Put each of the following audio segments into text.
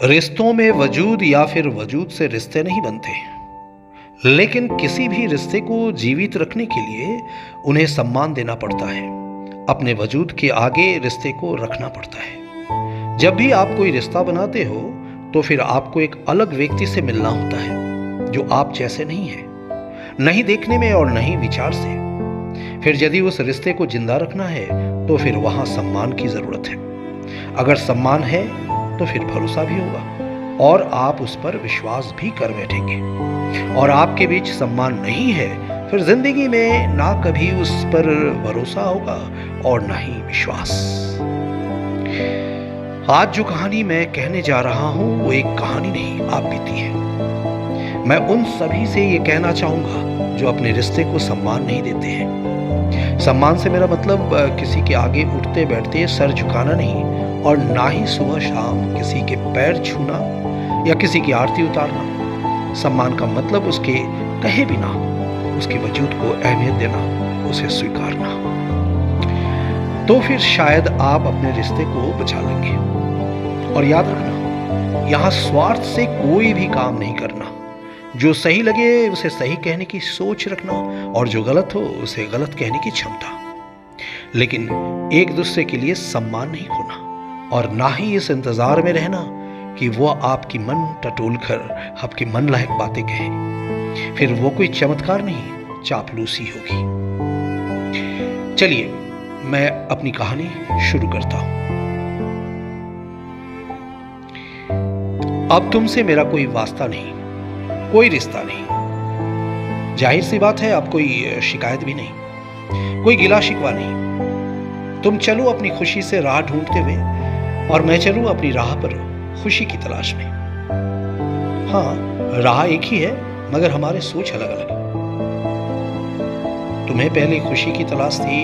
रिश्तों में वजूद या फिर वजूद से रिश्ते नहीं बनते, लेकिन किसी भी रिश्ते को जीवित रखने के लिए उन्हें सम्मान देना पड़ता है। अपने वजूद के आगे रिश्ते को रखना पड़ता है। जब भी आप कोई रिश्ता बनाते हो तो फिर आपको एक अलग व्यक्ति से मिलना होता है जो आप जैसे नहीं है, नहीं देखने में और नहीं विचार से। फिर यदि उस रिश्ते को जिंदा रखना है तो फिर वहां सम्मान की जरूरत है। अगर सम्मान है तो फिर भरोसा भी होगा और आप उस पर विश्वास भी कर बैठेंगे। और आपके बीच सम्मान नहीं है फिर जिंदगी में ना कभी उस पर भरोसा होगा और ना ही विश्वास। आज जो कहानी मैं कहने जा रहा हूं वो एक कहानी नहीं, आप बीती है। मैं उन सभी से ये कहना चाहूंगा जो अपने रिश्ते को सम्मान नहीं देते हैं। सम्मान से मेरा मतलब किसी के आगे उठते बैठते सर झुकाना नहीं, और ना ही सुबह शाम किसी के पैर छूना या किसी की आरती उतारना। सम्मान का मतलब उसके कहे बिना उसके वजूद को अहमियत देना, उसे स्वीकारना। तो फिर शायद आप अपने रिश्ते को बचा लेंगे। और याद रखना, यहाँ स्वार्थ से कोई भी काम नहीं करना। जो सही लगे उसे सही कहने की सोच रखना और जो गलत हो उसे गलत कहने की क्षमता। लेकिन एक दूसरे के लिए सम्मान नहीं खोना और ना ही इस इंतजार में रहना कि वो आपकी मन टटोल कर आपकी मन लायक बातें कहे। फिर वो कोई चमत्कार नहीं, चापलूसी होगी। चलिए मैं अपनी कहानी शुरू करता हूं। अब तुमसे मेरा कोई वास्ता नहीं, कोई रिश्ता नहीं। जाहिर सी बात है, अब कोई शिकायत भी नहीं, कोई गिला शिकवा नहीं। तुम चलो अपनी खुशी से राह ढूंढते हुए और मैं चलूं अपनी राह पर खुशी की तलाश में। हाँ, राह एक ही है मगर हमारे सोच अलग अलग है। तुम्हें पहले खुशी की तलाश थी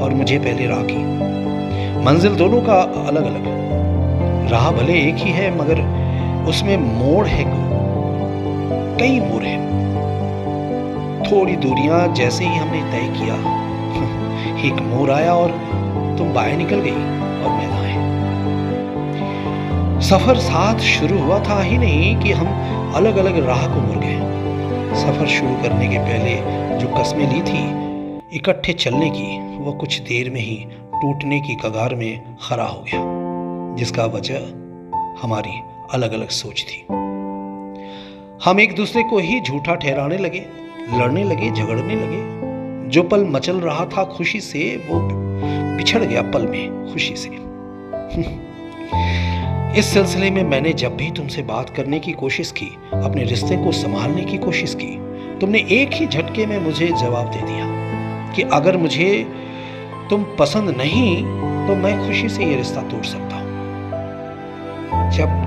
और मुझे पहले राह की। मंजिल दोनों का अलग अलग है। राह भले एक ही है मगर उसमें मोड़ है, कई मोड़ है। थोड़ी दूरियां जैसे ही हमने तय किया एक मोड़ आया और तुम बाएं निकल गई और मैं दाएं। सफर साथ शुरू हुआ था ही नहीं कि हम अलग अलग राह को मुड़ गए। सफर शुरू करने के पहले जो कस्में ली थी इकट्ठे चलने की, वो कुछ देर में ही टूटने की कगार में खड़ा हो गया, जिसका वजह हमारी अलग अलग सोच थी। हम एक दूसरे को ही झूठा ठहराने लगे, लड़ने लगे, झगड़ने लगे। जो पल मचल रहा था खुशी से वो बिछड़ गया पल में खुशी से। इस सिलसिले में मैंने जब भी तुमसे बात करने की कोशिश की, अपने रिश्ते को संभालने की कोशिश की, तुमने एक ही झटके में मुझे जवाब दे दिया कि अगर मुझे तुम पसंद नहीं तो मैं खुशी से ये रिश्ता तोड़ सकता हूं।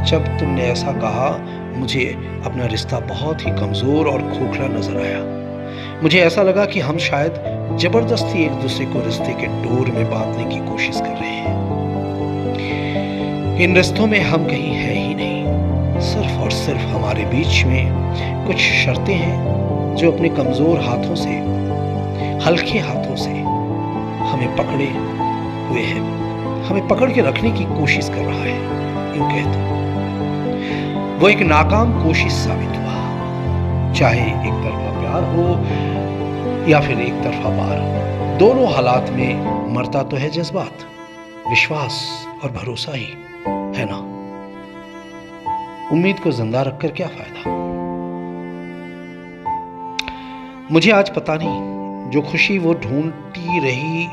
जब तुमने ऐसा कहा मुझे अपना रिश्ता बहुत ही कमजोर और खोखला नजर आया। मुझे ऐसा लगा कि हम शायद जबरदस्ती एक दूसरे को रिश्ते के डोर में बांधने की कोशिश कर रहे हैं। इन रिश्तों में हम कहीं है ही नहीं, सिर्फ और सिर्फ हमारे बीच में कुछ शर्तें हैं जो अपने कमजोर हाथों से, हल्के हाथों से हमें पकड़े हुए हैं, हमें पकड़ के रखने की कोशिश कर रहा है। यूं कहते वो एक नाकाम कोशिश साबित हुआ। चाहे एक तरफा प्यार हो या फिर एक तरफा पार हो, दोनों हालात में मरता तो है जज्बात, विश्वास और भरोसा ही है ना। उम्मीद को जिंदा रखकर क्या फायदा। मुझे आज पता नहीं जो खुशी वो ढूंढती रही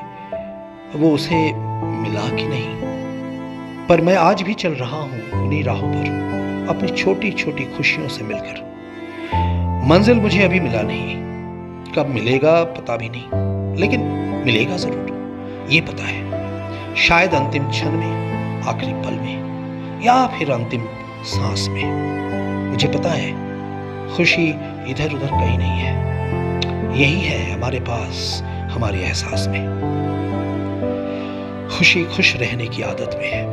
वो उसे मिला कि नहीं, पर मैं आज भी चल रहा हूं उन्हीं राहों पर, अपनी छोटी छोटी खुशियों से मिलकर। मंजिल मुझे अभी मिला नहीं, कब मिलेगा पता भी नहीं, लेकिन मिलेगा जरूर, ये पता है। शायद अंतिम क्षण में, आखिरी पल में, या फिर अंतिम सांस में। मुझे पता है खुशी इधर उधर कहीं नहीं है, यही है हमारे पास, हमारे एहसास में। खुशी खुश रहने की आदत में है।